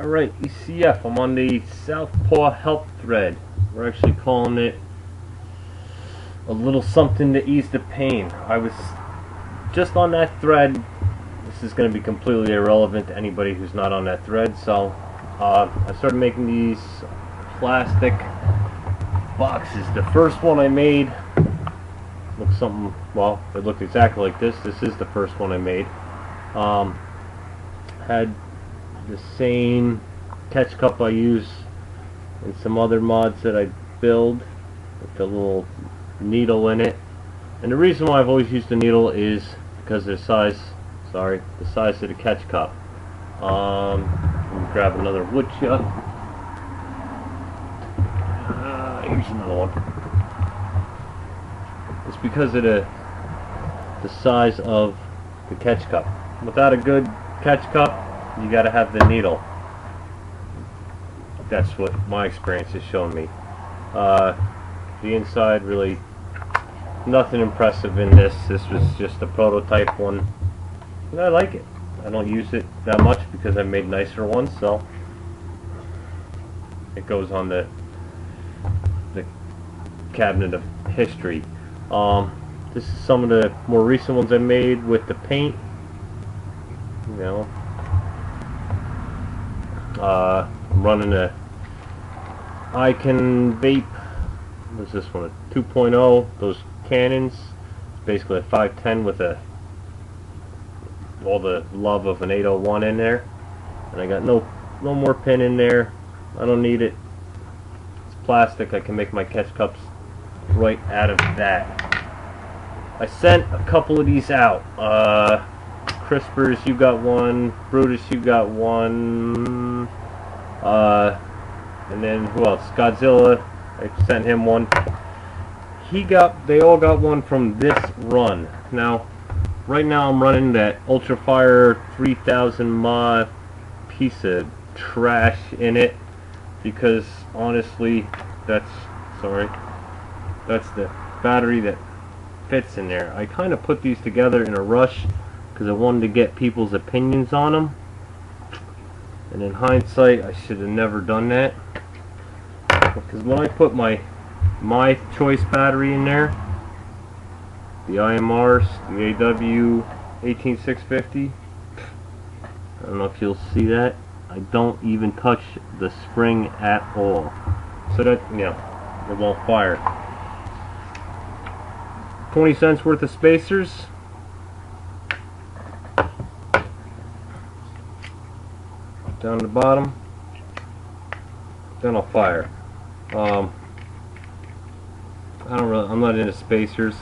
Alright, ECF, I'm on the Southpaw Help thread. We're actually calling it a little something to ease the pain. I was just on that thread. This is going to be completely irrelevant to anybody who's not on that thread, so I started making these plastic boxes. The first one I made looks something, well, it looked exactly like this. This is the first one I made. Had the same catch cup I use in some other mods that I build with the little needle in it. And the reason why I've always used the needle is because of the size, the size of the catch cup. Let me grab another wood chuck. Here's another one. It's because of the size of the catch cup. Without a good catch cup, you gotta have the needle. That's what my experience has shown me. The inside, really nothing impressive in this. This was just a prototype one, and I like it. I don't use it that much because I made nicer ones, so it goes on the cabinet of history. This is some of the more recent ones I made with the paint. You know, I'm running a Icon vape. What's this one? A 2.0. Those cannons. It's basically a 510 with all the love of an 801 in there. And I got no more pin in there. I don't need it. It's plastic. I can make my catch cups right out of that. I sent a couple of these out. Crispers, you got one. Brutus, you got one. And then who else? Godzilla, I sent him one. They all got one from this run. Now, right now I'm running that Ultra Fire 3000 mod piece of trash in it because honestly, that's the battery that fits in there. I kind of put these together in a rush because I wanted to get people's opinions on them, and in hindsight I should have never done that, because when I put my choice battery in there, the IMRs, the AW 18650, I don't know if you'll see that, I don't even touch the spring at all, so that, you know, it won't fire. 20 cents worth of spacers. Down the bottom, then I'll fire. I'm not into spacers.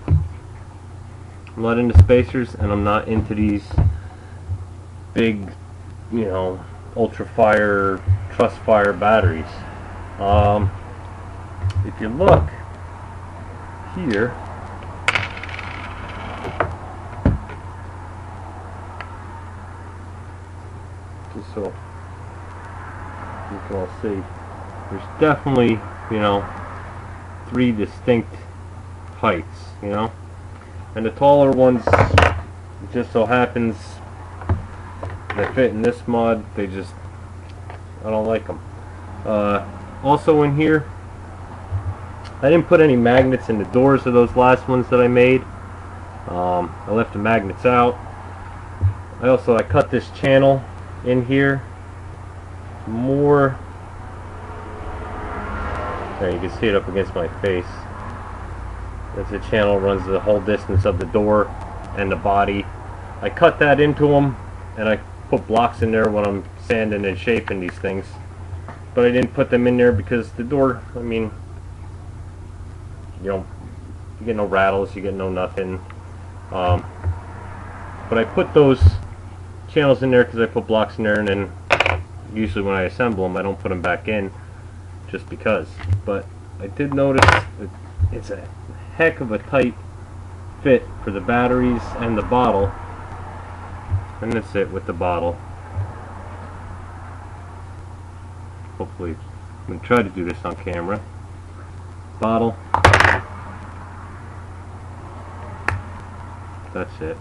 I'm not into spacers, and I'm not into these big, you know, Ultra Fire, Trust Fire batteries. If you look here, just so you can all see, there's definitely, you know, 3 distinct heights, you know, and the taller ones, it just so happens they fit in this mod. I don't like them. Also in here, I didn't put any magnets in the doors of those last ones that I made. I left the magnets out. I cut this channel in here more. There, you can see it up against my face. As the channel runs the whole distance of the door and the body. I cut that into them, and I put blocks in there when I'm sanding and shaping these things. But I didn't put them in there because the door, I mean, you get no rattles, you get no nothing. But I put those channels in there because I put blocks in there, and then usually when I assemble them I don't put them back in just because. But I did notice that it's a heck of a tight fit for the batteries and the bottle, and that's it with the bottle. Hopefully, I'm going to try to do this on camera. Bottle. That's it.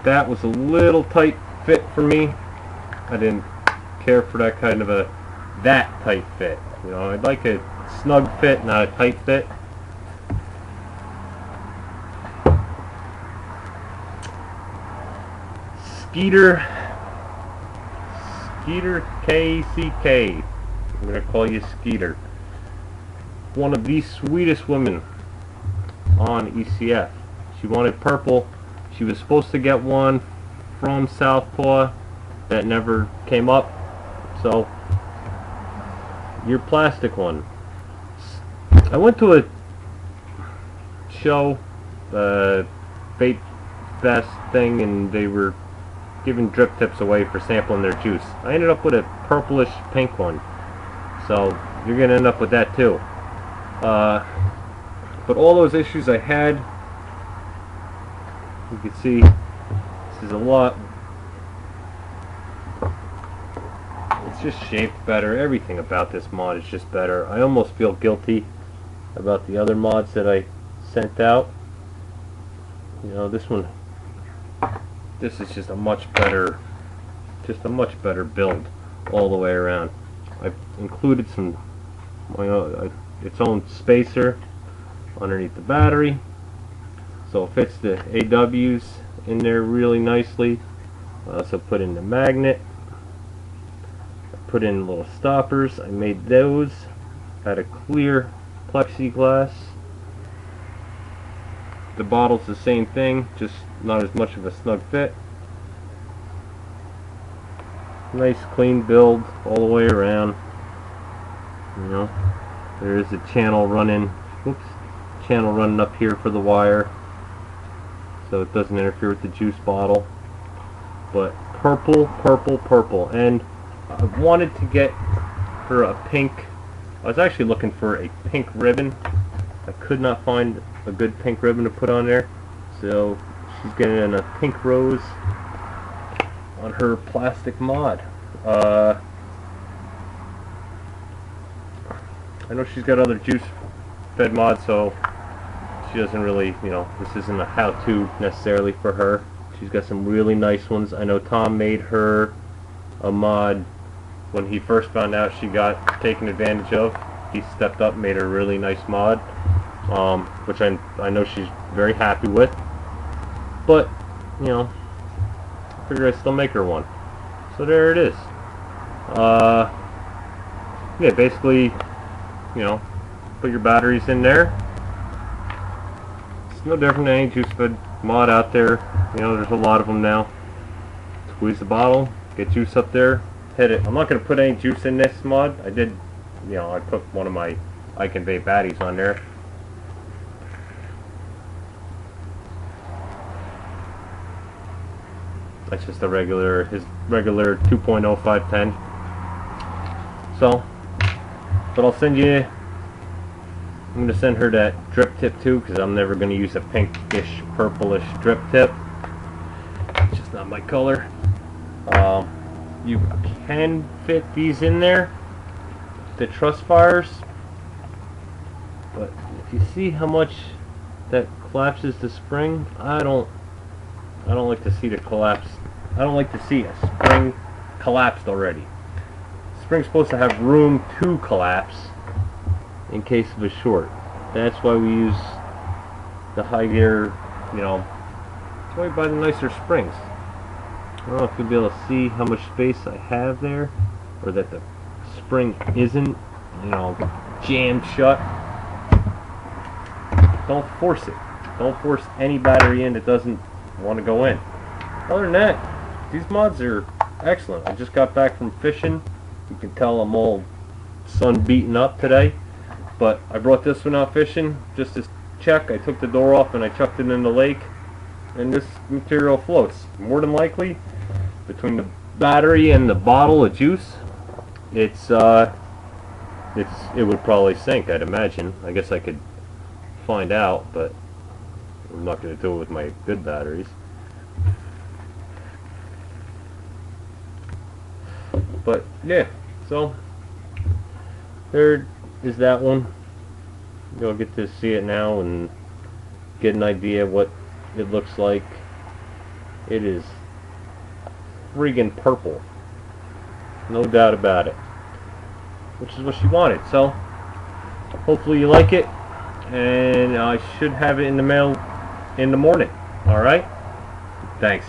That was a little tight fit for me. I didn't care for that kind of that tight fit. You know, I'd like a snug fit, not a tight fit. Skeeterkck. I'm gonna call you Skeeter. One of the sweetest women on ECF. She wanted purple. She was supposed to get one from Southpaw that never came up. So your plastic one. I went to a show, Vape Fest thing, and they were giving drip tips away for sampling their juice. I ended up with a purplish pink one, so you're gonna end up with that too. But all those issues I had, you can see this is a lot. It's just shaped better. Everything about this mod is just better. I almost feel guilty about the other mods that I sent out. You know, this is just a much better build all the way around. I've included some its own spacer underneath the battery, so it fits the AWs in there really nicely. I also put in the magnet. I put in little stoppers. I made those out of clear plexiglass. The bottle's the same thing, just not as much of a snug fit. Nice clean build all the way around. You know, there is a channel running. Channel running up here for the wire, so it doesn't interfere with the juice bottle. But purple, purple, purple, and I wanted to get her a pink. I was actually looking for a pink ribbon. I could not find a good pink ribbon to put on there, so she's getting a pink rose on her plastic mod. I know she's got other juice fed mods, so she doesn't really, you know, this isn't a how-to necessarily for her. She's got some really nice ones. I know Tom made her a mod when he first found out she got taken advantage of. He stepped up and made her a really nice mod, which I know she's very happy with. But, you know, I figure I'd still make her one. So there it is. Yeah, basically, you know, put your batteries in there. It's no different than any juice fed mod out there. You know, there's a lot of them now. Squeeze the bottle, get juice up there, hit it. I'm not going to put any juice in this mod. I did, you know, I put one of my I Can Vape baddies on there. That's just a regular, his regular 2.0510. So, but I'll send you, I'm going to send her that drip tip too, because I'm never going to use a pinkish, purplish drip tip. It's just not my color. You can fit these in there, the truss fires, but if you see how much that collapses the spring, I don't like to see the collapse. I don't like to see a spring collapsed already. The spring's supposed to have room to collapse in case of a short. That's why we use the high gear, you know, that's why we buy the nicer springs. I don't know if you'll be able to see how much space I have there, or that the spring isn't, you know, jammed shut. Don't force it. Don't force any battery in that doesn't want to go in. Other than that, these mods are excellent. I just got back from fishing. You can tell I'm all sun beaten up today, but I brought this one out fishing just to check. I took the door off and I chucked it in the lake, and this material floats. More than likely, between the battery and the bottle of juice, it would probably sink, I'd imagine. I guess I could find out, but I'm not going to do it with my good batteries. But yeah, so there is that one. you'll get to see it now and get an idea what it looks like. It is friggin' purple, no doubt about it, which is what she wanted. So hopefully you like it, and I should have it in the mail in the morning. Alright, thanks.